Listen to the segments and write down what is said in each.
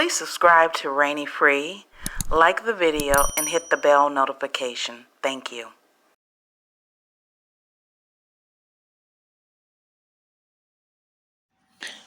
Please subscribe to Rainy Free, like the video, and hit the bell notification. Thank you.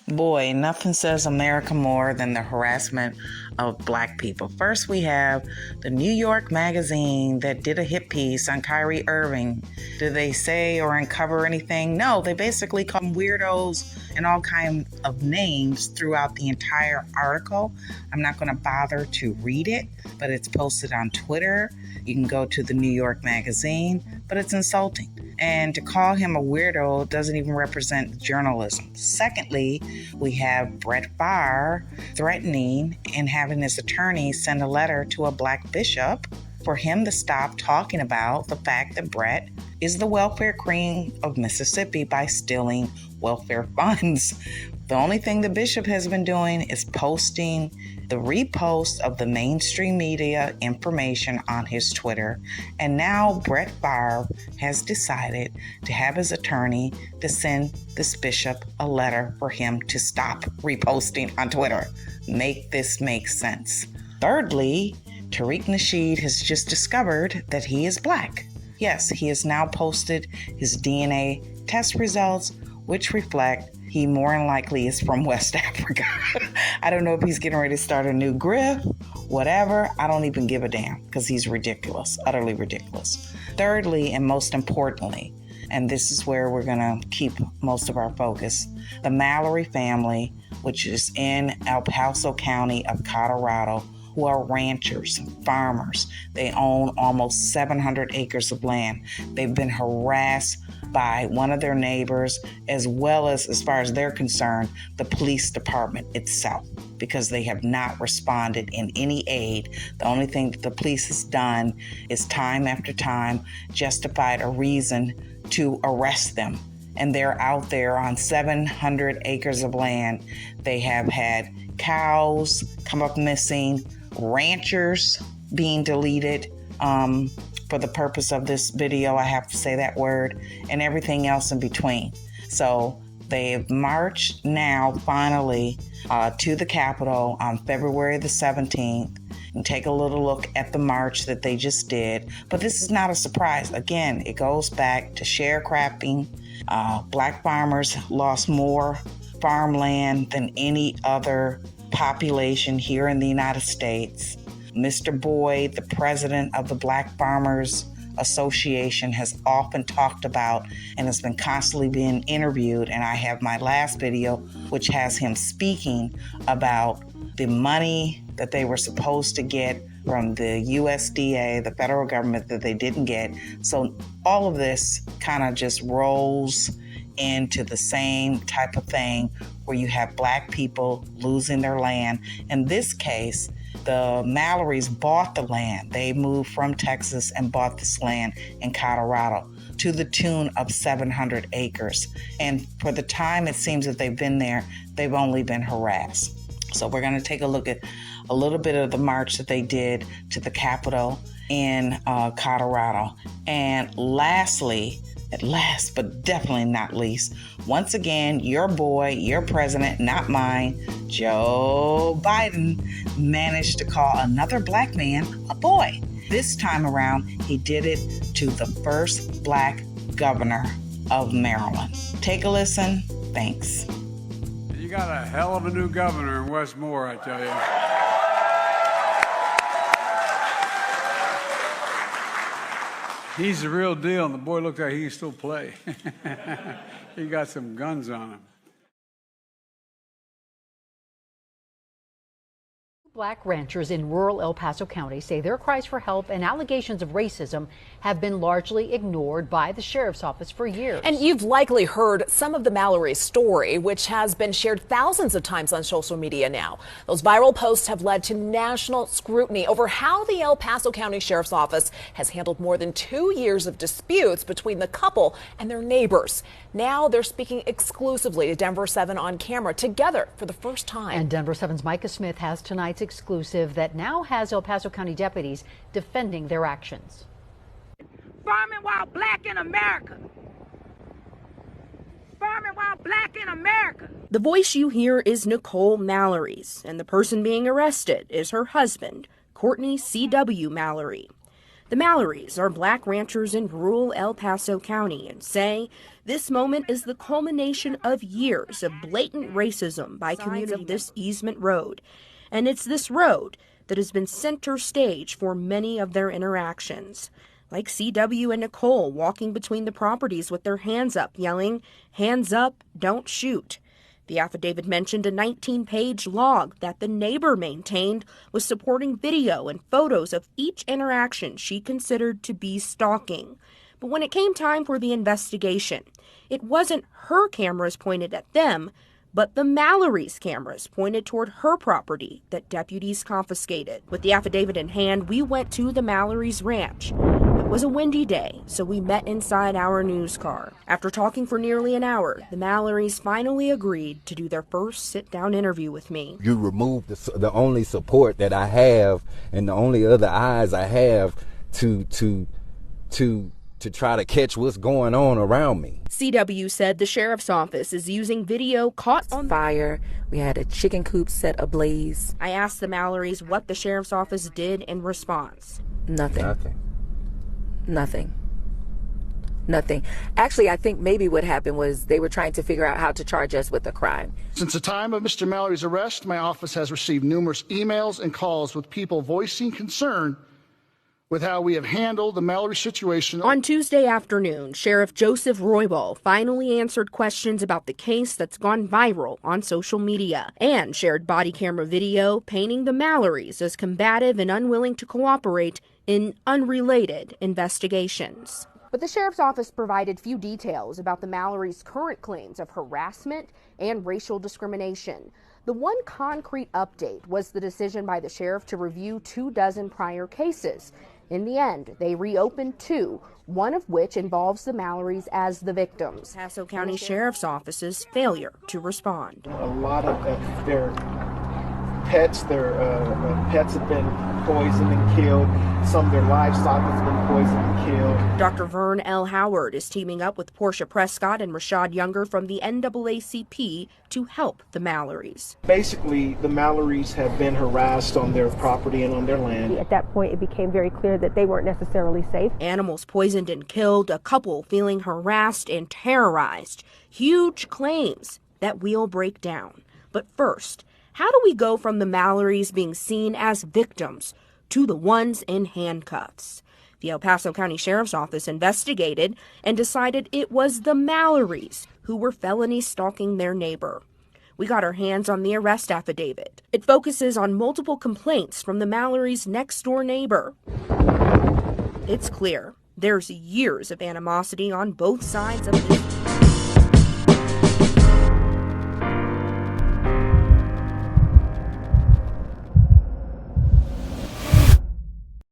Boy, nothing says America more than the harassment of Black people. First, we have the New York Magazine that did a hit piece on Kyrie Irving. Did they say or uncover anything? No, they basically call them weirdos and all kinds of names throughout the entire article. I'm not going to bother to read it, but it's posted on Twitter. You can go to the New York Magazine, but it's insulting. And to call him a weirdo doesn't even represent journalism. Secondly, we have Brett Favre threatening and having his attorney send a letter to a Black bishop for him to stop talking about the fact that Brett is the welfare queen of Mississippi by stealing welfare funds. The only thing the bishop has been doing is posting the repost of the mainstream media information on his Twitter. And now Brett Favre has decided to have his attorney to send this bishop a letter for him to stop reposting on Twitter. Make this make sense. Thirdly, Tariq Nasheed has just discovered that he is Black. Yes, he has now posted his DNA test results, which reflect he more than likely is from West Africa. I don't know if he's getting ready to start a new grift, whatever. I don't even give a damn because he's ridiculous, utterly ridiculous. Thirdly, and most importantly, and this is where we're going to keep most of our focus, the Mallery family, which is in El Paso County of Colorado, who are ranchers, farmers. They own almost 700 acres of land. They've been harassed by one of their neighbors, as well as far as they're concerned, the police department itself, because they have not responded in any aid. The only thing that the police has done is time after time justified a reason to arrest them. And they're out there on 700 acres of land. They have had cows come up missing, ranchers being deleted, for the purpose of this video, I have to say that word, and everything else in between. So they've marched now finally to the Capitol on February the 17th. And take a little look at the march that they just did. But this is not a surprise. Again, it goes back to sharecropping. Black farmers lost more farmland than any other population here in the United States. Mr. Boyd, the president of the Black Farmers Association, has often talked about and has been constantly being interviewed. And I have my last video, which has him speaking about the money that they were supposed to get from the USDA, the federal government, that they didn't get. So all of this kind of just rolls into the same type of thing where you have Black people losing their land. In this case, the Mallerys bought the land. They moved from Texas and bought this land in Colorado to the tune of 700 acres. And for the time it seems that they've been there, they've only been harassed. So we're going to take a look at a little bit of the march that they did to the Capitol in Colorado. And lastly, at last, but definitely not least, once again, your boy, your president, not mine, Joe Biden, managed to call another Black man a boy. This time around, he did it to the first Black governor of Maryland. Take a listen. Thanks. You got a hell of a new governor in Westmore, I tell you. He's the real deal, and the boy looks like he can still play. He got some guns on him. Black ranchers in rural El Paso County say their cries for help and allegations of racism have been largely ignored by the sheriff's office for years. And you've likely heard some of the Mallery story, which has been shared thousands of times on social media now. Those viral posts have led to national scrutiny over how the El Paso County Sheriff's Office has handled more than 2 years of disputes between the couple and their neighbors. Now they're speaking exclusively to Denver 7 on camera together for the first time. And Denver 7's Micah Smith has tonight's exclusive that now has El Paso County deputies defending their actions. Farming while Black in America. Farming while Black black in America. The voice you hear is Nicole Mallery's, and the person being arrested is her husband, Courtney C.W. Mallery. The Mallerys are black ranchers in rural El Paso County and say this moment is the culmination of years of blatant racism by communities of this easement road. And it's this road that has been center stage for many of their interactions. Like CW and Nicole walking between the properties with their hands up, yelling, "Hands up, don't shoot." The affidavit mentioned a 19-page log that the neighbor maintained was supporting video and photos of each interaction she considered to be stalking. But when it came time for the investigation, it wasn't her cameras pointed at them, but the Mallery's cameras pointed toward her property that deputies confiscated. With the affidavit in hand, we went to the Mallery's ranch. It was a windy day, so we met inside our news car. After talking for nearly an hour, the Mallerys finally agreed to do their first sit-down interview with me. You remove the only support that I have and the only other eyes I have to try to catch what's going on around me. CW said the sheriff's office is using video caught on fire. We had a chicken coop set ablaze. I asked the Mallerys what the sheriff's office did in response. Nothing. Actually, I think maybe what happened was they were trying to figure out how to charge us with a crime. Since the time of Mr. Mallery's arrest, my office has received numerous emails and calls with people voicing concern with how we have handled the Mallery situation. On Tuesday afternoon, Sheriff Joseph Roybal finally answered questions about the case that's gone viral on social media and shared body camera video painting the Mallerys as combative and unwilling to cooperate in unrelated investigations. But the sheriff's office provided few details about the Mallerys' current claims of harassment and racial discrimination. The one concrete update was the decision by the sheriff to review 24 prior cases. In the end, they reopened 2, one of which involves the Mallerys as the victims. Paso County Sheriff's Office's failure to respond. A lot of their pets, pets have been poisoned and killed. Some of their livestock has been poisoned and killed. Dr. Vern L. Howard is teaming up with Portia Prescott and Rashad Younger from the NAACP to help the Mallerys. Basically, the Mallerys have been harassed on their property and on their land. At that point, it became very clear that they weren't necessarily safe. Animals poisoned and killed, a couple feeling harassed and terrorized. Huge claims that we'll break down. But first, how do we go from the Mallerys being seen as victims to the ones in handcuffs? The El Paso County Sheriff's Office investigated and decided it was the Mallerys who were felony stalking their neighbor. We got our hands on the arrest affidavit. It focuses on multiple complaints from the Mallerys' next-door neighbor. It's clear there's years of animosity on both sides of this.